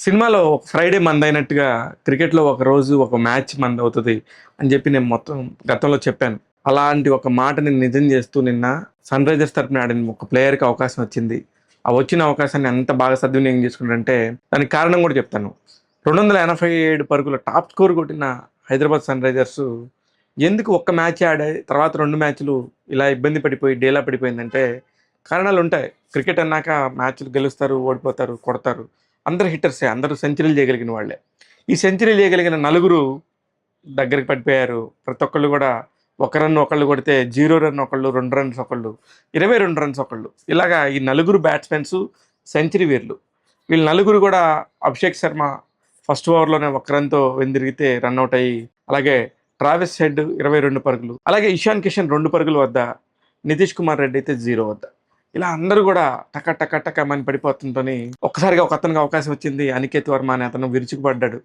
సినిమాలో ఒక ఫ్రైడే మందైనట్టుగా క్రికెట్‌లో ఒక రోజు ఒక మ్యాచ్ మందవుతది అని జెప్పి నేను మొత్తం గతంలో చెప్పాను. అలాంటి ఒక మాటని నిజం జేస్తూ నిన్న సన్‌రైజర్స్ తరపున ఆడిన ఒక ప్లేయర్‌కి అవకాశం వచ్చింది. ఆ వచ్చిన అవకాశాన్ని ఎంత బాగా సద్వినియోగం చేసుకున్నాడంటే దానికి కారణం గూడా చెప్తాను. 287 పరుగుల టాప్ స్కోర్ కొట్టిన హైదరాబాద్ సన్‌రైజర్స్ ఎందుకు ఒక్క మ్యాచే ఆడాయి, తర్వాత 2 మ్యాచ్‌లు ఇలా ఇబ్బంది పడిపోయి డీలా పడిపోయిందంటే కారణాలుంటాయి. క్రికెట్ అన్నాక మ్యాచ్‌లు గెలుస్తారు, ఓడిపోతారు, కొడతారు. అందరూ హిట్టర్సే. అందరూ సెంచరీలు చేయగలిగిన వాళ్ళే. ఈ సెంచరీలు చేయగలిగిన నలుగురు దగ్గరికి పడిపోయారు. ప్రతి ఒక్కళ్ళు గూడా ఒక రన్ ఒకళ్ళు కొడితే 0 రన్ ఒకళ్ళు, 2 రన్స్ ఒకళ్ళు, 22 రన్స్ ఒకళ్ళు. ఇలాగా ఈ నలుగురు బ్యాట్స్‌మెన్స్ సెంచరీ వీరులు. వీళ్ళు నలుగురు గూడా అభిషేక్ శర్మ ఫస్ట్ ఓవర్‌లోనే ఒక రన్‌తో వెనుదిరిగితే రనౌట్ అయ్యి, అలాగే ట్రావిస్ హెడ్ 22 పరుగులు, అలాగే ఇషాన్ కిషన్ 2 పరుగుల వద్ద, నితీష్ కుమార్ రెడ్డి అయితే 0 వద్ద. ఇలా అందరూ గూడా టక టక టకమని పడిపోతుంటోని ఒక్కసారిగా ఒకతనికి అవకాశం వచ్చింది. అనికేత్ వర్మ అనే అతను విరుచుకుపడ్డాడు.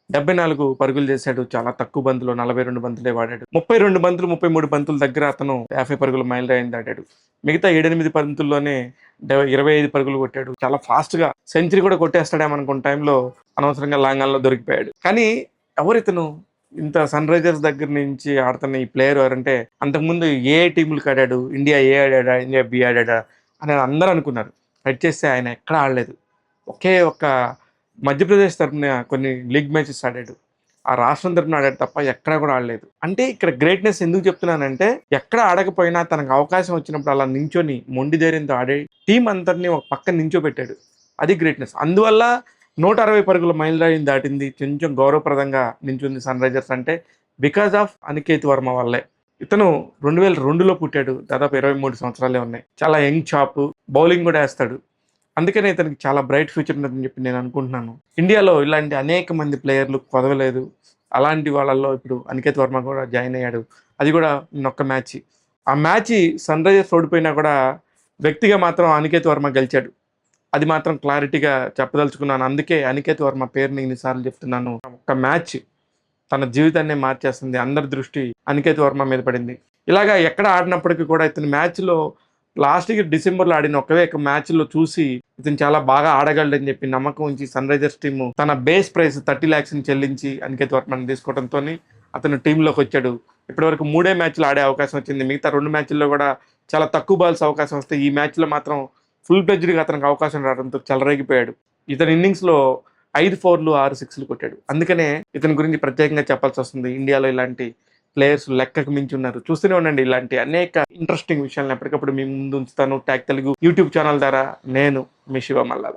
74 పరుగులు చేశాడు. చాలా తక్కువ బంతులో 42 బంతులే వాడాడు. 32 బంతులు, 33 బంతుల దగ్గర అతను 50 పరుగుల మైలురాయిని దాటాడు. మిగతా 7, 8 బంతుల్లోనే 25 పరుగులు కొట్టాడు. చాలా ఫాస్ట్‌గా సెంచరీ కూడా కొట్టేస్తాడేమో అనుకున్న టైంలో అనవసరంగా లాంగ్ ఆన్‌లో దొరికిపోయాడు. కానీ ఎవరితను? ఇంత సన్‌రైజర్స్ దగ్గర నుంచి ఆడుతున్న ఈ ప్లేయర్ ఎవరంటే అంతకుముందు ఏ టీములకి ఆడాడు? ఇండియా ఏ ఆడాడా? ఇండియా బి ఆడాడా? అని అందరూ అనుకున్నారు. రైట్ చేస్తే ఆయన ఎక్కడ ఆడలేదు. ఒకే ఒక్క మధ్యప్రదేశ్ తరపున కొన్ని లీగ్ మ్యాచెస్ ఆడాడు. ఆ రాష్ట్రం తరపున ఆడాడు తప్ప ఎక్కడా కూడా ఆడలేదు. అంటే ఇక్కడ గ్రేట్‌నెస్ ఎందుకు చెప్తున్నానంటే ఎక్కడ ఆడకపోయినా తనకు అవకాశం వచ్చినప్పుడు అలా నించొని మొండి ధైర్యంతో ఆడే టీమ్ అంతటిని ఒక పక్కన నించోబెట్టాడు. అది గ్రేట్‌నెస్. అందువల్ల 160 పరుగుల మైలురాయిని దాటింది. కొంచెం గౌరవప్రదంగా నించుంది సన్‌రైజర్స్ అంటే బికాస్ ఆఫ్ అనికేత్ వర్మ వల్లే. ఇతను 2002లో పుట్టాడు. దాదాపు 23 సంవత్సరాలే ఉన్నాయి. చాలా యంగ్ చాపు. బౌలింగ్ కూడా ఏస్తాడు. అందుకనే ఇతనికి చాలా బ్రైట్ ఫ్యూచర్ ఉందని చెప్పి నేను అనుకుంటున్నాను. ఇండియాలో ఇలాంటి అనేక మంది ప్లేయర్లు కొదవలేదు. అలాంటి వాళ్ళల్లో ఇప్పుడు అనికేత్ వర్మ కూడా జాయిన్ అయ్యాడు. అది కూడా నిన్నొక్క మ్యాచ్. ఆ మ్యాచ్ సన్‌రైజర్స్ ఓడిపోయినా కూడా వ్యక్తిగా మాత్రం అనికేత్ వర్మ గెలిచాడు. అది మాత్రం క్లారిటీగా చెప్పదలుచుకున్నాను. అందుకే అనికేత్ వర్మ పేరుని ఇన్ని సార్లు చెప్తున్నాను. ఒక్క మ్యాచ్ తన జీవితాన్నే మార్చేస్తుంది. అందరి దృష్టి అనికేత్ వర్మ మీద పడింది. ఇలాగా ఎక్కడ ఆడినప్పటికీ కూడా ఇతని మ్యాచ్‌లో లాస్ట్‌కి డిసెంబర్‌లో ఆడిన ఒకే ఒక మ్యాచ్‌లో చూసి ఇతను చాలా బాగా ఆడగలడని చెప్పి నమ్మకం ఉంచి సన్‌రైజర్స్ టీము తన బేస్ ప్రైస్ 30 లాక్స్‌ని చెల్లించి అనికేత్ వర్మని తీసుకోవడంతోని అతను టీంలోకి వచ్చాడు. ఇప్పటివరకు 3 మ్యాచ్‌లు ఆడే అవకాశం వచ్చింది. మిగతా 2 మ్యాచ్‌ల్లో కూడా చాలా తక్కువ బాల్స్ అవకాశం వస్తే ఈ మ్యాచ్‌లో మాత్రం ఫుల్ ప్లెడ్జ్డ్‌గా అతనికి అవకాశం రావడంతో చెలరేగిపోయాడు. ఇతని ఇన్నింగ్స్‌లో 5 4లు, 6 6లు కొట్టాడు. అందుకనే ఇతని గురించి ప్రత్యేకంగా చెప్పాల్సొస్తుంది. ఇండియాలో ఇలాంటి ప్లేయర్స్ లెక్కకు మించి ఉన్నారు. చూస్తూనే ఉండండి ఇలాంటి అనేక ఇంట్రెస్టింగ్ విషయాలను ఎప్పటికప్పుడు మీ ముందు ఉంచుతాను. ట్యాగ్ తెలుగు యూట్యూబ్ ఛానల్ ద్వారా నేను మీ శివ మల్లాల.